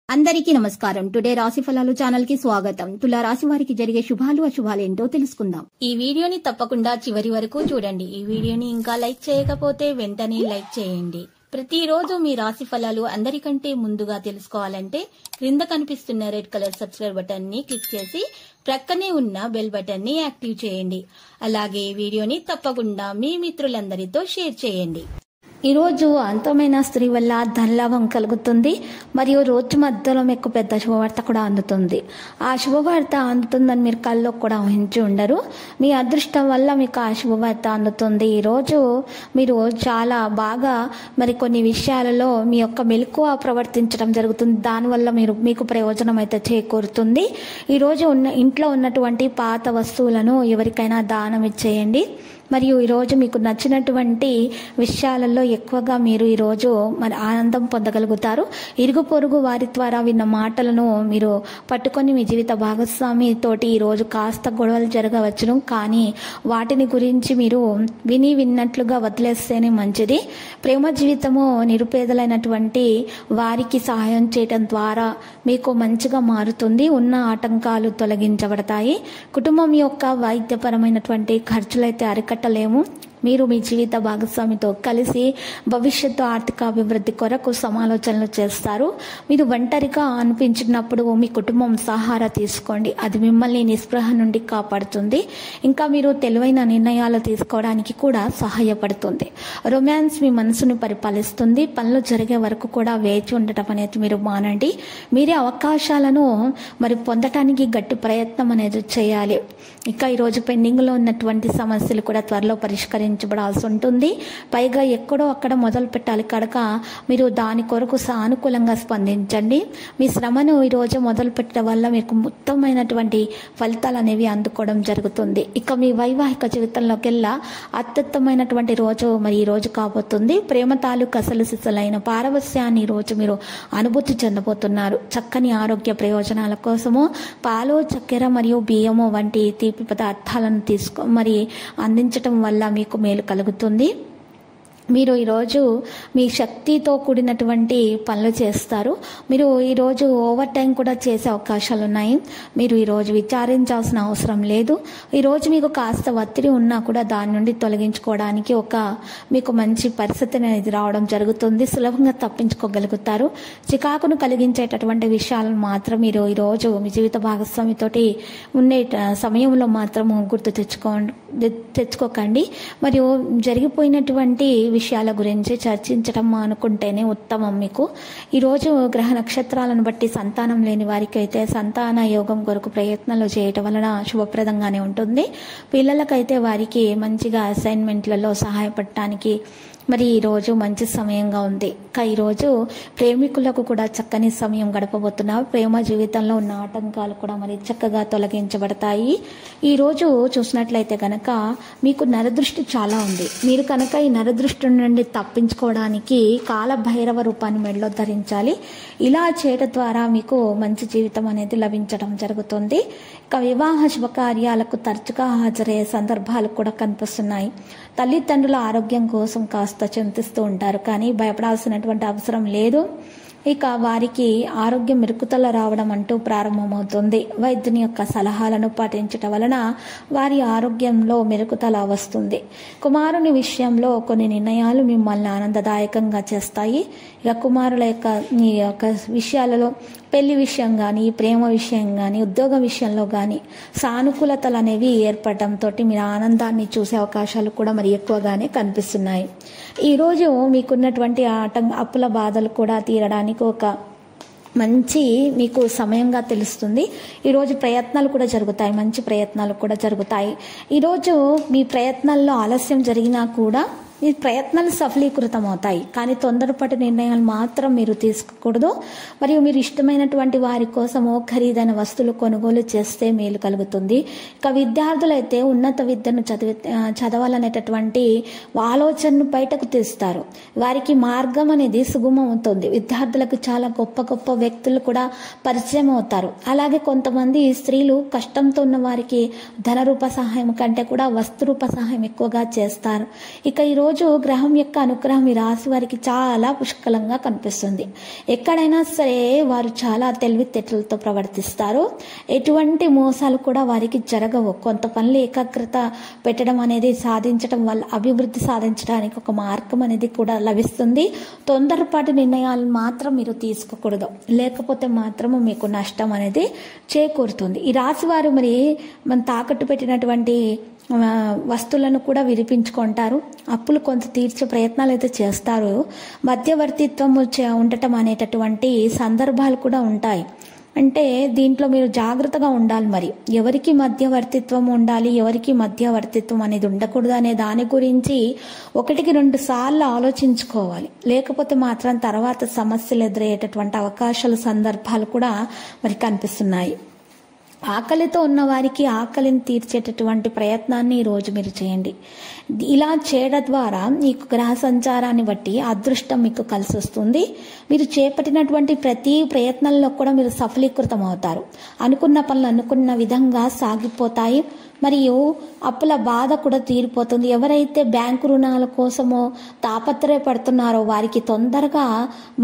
అందరికీ నమస్కారం. టుడే రాశి ఫలాలు ఛానల్ కి స్వాగతం. తులా రాశి వారికి జరిగే శుభాలు అశుభాలు ఏంటో తెలుసుకుందాం. ఈ వీడియోని తప్పకుండా చివరి వరకు చూడండి. ఈ వీడియోని ఇంకా లైక్ చేయకపోతే వెంటనే లైక్ చేయండి. ప్రతిరోజు మీ రాశి ఫలాలు అందరికంటే ముందుగా తెలుసుకోవాలంటే క్రింద కనిపిస్తున్న రెడ్ కలర్ సబ్స్క్రైబ్ బటన్ ని క్లిక్ చేసి ప్రక్కనే ఉన్న బెల్ బటన్ ని యాక్టివ్ చేయండి. అలాగే వీడియోని తప్పకుండా మీ మిత్రులందరితో షేర్ చేయండి. ఈ రోజు అంతమైన స్త్రీ వల్ల ధనలాభం కలుగుతుంది మరియు రోజు మధ్యలో మీకు పెద్ద శుభవార్త కూడా అందుతుంది. ఆ శుభవార్త అందుతుందని మీరు కల్లో కూడా ఊహించి ఉండరు. మీ అదృష్టం వల్ల మీకు ఆ శుభవార్త అందుతుంది. ఈరోజు మీరు చాలా బాగా కొన్ని విషయాలలో మీ యొక్క మెలకువ ప్రవర్తించడం జరుగుతుంది. దానివల్ల మీకు ప్రయోజనం అయితే చేకూరుతుంది. ఈరోజు ఇంట్లో ఉన్నటువంటి పాత వస్తువులను ఎవరికైనా దానం ఇచ్చేయండి. మరియు ఈరోజు మీకు నచ్చినటువంటి విషయాలలో ఎక్కువగా మీరు ఈరోజు ఆనందం పొందగలుగుతారు. ఇరుగు పొరుగు వారి ద్వారా విన్న మాటలను మీరు పట్టుకొని మీ జీవిత భాగస్వామి తోటి ఈరోజు కాస్త గొడవలు జరగవచ్చును. కానీ వాటిని గురించి మీరు విన్నట్లుగా వదిలేస్తేనే మంచిది. ప్రేమ జీవితము నిరుపేదలైనటువంటి వారికి సహాయం చేయడం ద్వారా మీకు మంచిగా మారుతుంది. ఉన్న ఆటంకాలు తొలగించబడతాయి. కుటుంబం యొక్క వైద్యపరమైనటువంటి ఖర్చులైతే అరికట్టలేము. మీరు మీ జీవిత భాగస్వామితో కలిసి భవిష్యత్తు ఆర్థిక అభివృద్ధి కొరకు సమాలోచనలు చేస్తారు. మీరు ఒంటరిగా అనిపించినప్పుడు మీ కుటుంబం సహారా తీసుకోండి. అది మిమ్మల్ని నిస్పృహ నుండి కాపాడుతుంది. ఇంకా మీరు తెలివైన నిర్ణయాలు తీసుకోవడానికి కూడా సహాయపడుతుంది. రొమాన్స్ మీ మనసును పరిపాలిస్తుంది. పనులు జరిగే వరకు కూడా వేచి ఉండటం అనేది మీరు మానండి. మీరే అవకాశాలను పొందటానికి గట్టి ప్రయత్నం అనేది చేయాలి. ఇంకా ఈరోజు పెండింగ్లో ఉన్నటువంటి సమస్యలు కూడా త్వరలో పరిష్కరించబడాల్సి ఉంటుంది. పైగా ఎక్కడో అక్కడ మొదలు పెట్టాలి కనుక మీరు దాని కొరకు సానుకూలంగా స్పందించండి. మీ శ్రమను ఈరోజు మొదలు పెట్టడం వల్ల మీకు ఉత్తమమైనటువంటి ఫలితాలు అనేవి అందుకోవడం జరుగుతుంది. ఇక మీ వైవాహిక జీవితంలోకెల్లా అత్యుత్తమైనటువంటి రోజు ఈ రోజు కాబోతుంది. ప్రేమ తాలూకు అసలు సిసలైన పారవస్యాన్ని ఈరోజు మీరు అనుభూతి చెందబోతున్నారు. చక్కని ఆరోగ్య ప్రయోజనాల కోసము పాలు, చక్కెర మరియు బియ్యము వంటి తీపి పదార్థాలను అందించటం వల్ల మీకు మేలు కలుగుతుంది. మీరు ఈరోజు మీ శక్తితో కూడినటువంటి పనులు చేస్తారు. మీరు ఈరోజు ఓవర్ టైం కూడా చేసే అవకాశాలు ఉన్నాయి. మీరు ఈరోజు విచారించాల్సిన అవసరం లేదు. ఈరోజు మీకు కాస్త ఒత్తిడి ఉన్నా కూడా దాని నుండి తొలగించుకోవడానికి మీకు మంచి పరిస్థితి అనేది రావడం జరుగుతుంది. సులభంగా తప్పించుకోగలుగుతారు. చికాకును కలిగించేటటువంటి విషయాలను మాత్రం మీరు ఈరోజు మీ జీవిత భాగస్వామితోటి ఉండే సమయంలో మాత్రం గుర్తు తెచ్చుకోకండి. మరియు జరిగిపోయినటువంటి విషయాల గురించి చర్చించడం అనుకుంటేనే ఉత్తమం. మీకు ఈరోజు గ్రహ నక్షత్రాలను బట్టి సంతానం లేని వారికి అయితే సంతాన యోగం కొరకు ప్రయత్నాలు చేయటం వలన శుభప్రదంగానే ఉంటుంది. పిల్లలకైతే వారికి మంచిగా అసైన్మెంట్లలో సహాయపడటానికి ఈరోజు మంచి సమయంగా ఉంది. ఇంకా ఈరోజు ప్రేమికులకు కూడా చక్కని సమయం గడపబోతున్నారు. ప్రేమ జీవితంలో ఉన్న ఆటంకాలు కూడా చక్కగా తొలగించబడతాయి. ఈరోజు చూసినట్లయితే కనుక మీకు నరదృష్టి చాలా ఉంది. మీరు కనుక ఈ నరదృష్టి నుండి తప్పించుకోవడానికి కాలభైరవ రూపాన్ని మెడలో ధరించాలి. ఇలా చేయడం ద్వారా మీకు మంచి జీవితం అనేది లభించడం జరుగుతుంది. ఇక వివాహ శుభకార్యాలకు తరచుగా హాజరయ్యే సందర్భాలు కూడా కనిపిస్తున్నాయి. తల్లిదండ్రుల ఆరోగ్యం కోసం కాస్త చింతిస్తూ ఉంటారు, కానీ భయపడాల్సినటువంటి అవసరం లేదు. ఇక వారికి ఆరోగ్యం మెరుగుదల రావడం అంటూ ప్రారంభమవుతుంది. వైద్యుని యొక్క సలహాలను పాటించటం వలన వారి ఆరోగ్యంలో మెరుగుదల వస్తుంది. కుమారుని విషయంలో కొన్ని నిర్ణయాలు మిమ్మల్ని ఆనందదాయకంగా చేస్తాయి. ఇక కుమారుల యొక్క విషయాలలో పెళ్లి విషయం కానీ, ప్రేమ విషయం కానీ, ఉద్యోగ విషయంలో కానీ సానుకూలతలు అనేవి ఏర్పడటంతో మీరు ఆనందాన్ని చూసే అవకాశాలు కూడా ఎక్కువగానే కనిపిస్తున్నాయి. ఈరోజు మీకున్నటువంటి అప్పుల బాధలు కూడా తీరడానికి ఒక మంచి మీకు సమయంగా తెలుస్తుంది. ఈరోజు ప్రయత్నాలు కూడా జరుగుతాయి. మంచి ప్రయత్నాలు కూడా జరుగుతాయి. ఈరోజు మీ ప్రయత్నాల్లో ఆలస్యం జరిగినా కూడా మీ ప్రయత్నాలు సఫలీకృతం అవుతాయి. కానీ తొందరపాటు నిర్ణయాలు మాత్రం మీరు తీసుకోకూడదు. మరియు మీరు ఇష్టమైనటువంటి వారి కోసమో ఖరీదైన వస్తువులు కొనుగోలు చేస్తే మేలు కలుగుతుంది. ఇక విద్యార్థులైతే ఉన్నత విద్యను చదవాలనేటటువంటి ఆలోచనను బయటకు తీస్తారు. వారికి మార్గం అనేది సుగమం అవుతుంది. విద్యార్థులకు చాలా గొప్ప గొప్ప వ్యక్తులు కూడా పరిచయం అవుతారు. అలాగే కొంతమంది స్త్రీలు కష్టంతో ఉన్న వారికి ధనరూప సహాయం కంటే కూడా వస్తురూప సహాయం ఎక్కువగా చేస్తారు. ఇక ఈరోజు రోజు గ్రహం యొక్క అనుగ్రహం ఈ రాశి వారికి చాలా పుష్కలంగా కనిపిస్తుంది. ఎక్కడైనా సరే వారు చాలా తెలివితేటలతో ప్రవర్తిస్తారు. ఎటువంటి మోసాలు కూడా వారికి జరగవు. కొంత పనులు ఏకాగ్రత పెట్టడం అనేది సాధించడం వల్ల అభివృద్ధి సాధించడానికి ఒక మార్గం అనేది కూడా లభిస్తుంది. తొందరపాటు నిర్ణయాలు మాత్రం మీరు తీసుకోకూడదు, లేకపోతే మాత్రము మీకు నష్టం అనేది చేకూరుతుంది. ఈ రాశి వారు మరి మనం తాకట్టు పెట్టినటువంటి వస్తువులను కూడా విడిపించుకుంటారు. అప్పులు కొంత తీర్చే ప్రయత్నాలు అయితే చేస్తారు. మధ్యవర్తిత్వం ఉండటం అనేటటువంటి సందర్భాలు కూడా ఉంటాయి. అంటే దీంట్లో మీరు జాగ్రత్తగా ఉండాలి. మరి ఎవరికి మధ్యవర్తిత్వం ఉండాలి, ఎవరికి మధ్యవర్తిత్వం అనేది ఉండకూడదు అనే దాని గురించి 1-2 సార్లు ఆలోచించుకోవాలి. లేకపోతే మాత్రం తర్వాత సమస్యలు ఎదురయ్యేటటువంటి అవకాశాలు సందర్భాలు కూడా మరి కనిపిస్తున్నాయి. ఆకలితో ఉన్న వారికి ఆకలిని తీర్చేటటువంటి ప్రయత్నాన్ని ఈరోజు మీరు చేయండి. ఇలా చేయడం ద్వారా మీకు గ్రహ సంచారాన్ని బట్టి అదృష్టం మీకు కలిసి వస్తుంది. మీరు చేపట్టినటువంటి ప్రతి ప్రయత్నంలో కూడా మీరు సఫలీకృతం అవుతారు. అనుకున్న పనులు అనుకున్న విధంగా సాగిపోతాయి. మరియు అప్పుల బాధ కూడా తీరిపోతుంది. ఎవరైతే బ్యాంకు రుణాల కోసమో తాపత్రయపడుతున్నారో వారికి తొందరగా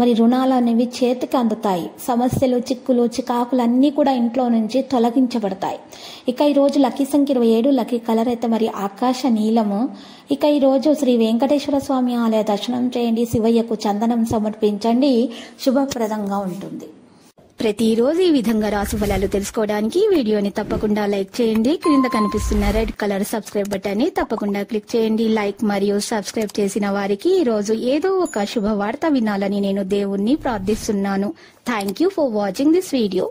మరి రుణాలు అనేవి చేతికి అందుతాయి. సమస్యలు, చిక్కులు, చికాకులు అన్నీ కూడా ఇంట్లో నుంచి తొలగించబడతాయి. ఇక ఈరోజు లక్కీ సంఖ్య 27, లక్కీ కలర్ అయితే మరి ఆకాశ నీలము. ఇక ఈరోజు శ్రీ వెంకటేశ్వర స్వామి ఆలయ దర్శనం చేయండి. శివయ్యకు చందనం సమర్పించండి. శుభప్రదంగా ఉంటుంది. ప్రతిరోజు ఈ విధంగా రాశి ఫలాలు తెలుసుకోవడానికి వీడియోని తప్పకుండా లైక్ చేయండి. క్రింద కనిపిస్తున్న రెడ్ కలర్ సబ్స్క్రైబ్ బటన్ ని తప్పకుండా క్లిక్ చేయండి. లైక్ మరియు సబ్స్క్రైబ్ చేసిన వారికి ఈ రోజు ఏదో ఒక శుభవార్త వినాలని నేను దేవుణ్ణి ప్రార్థిస్తున్నాను. Thank you for watching this video.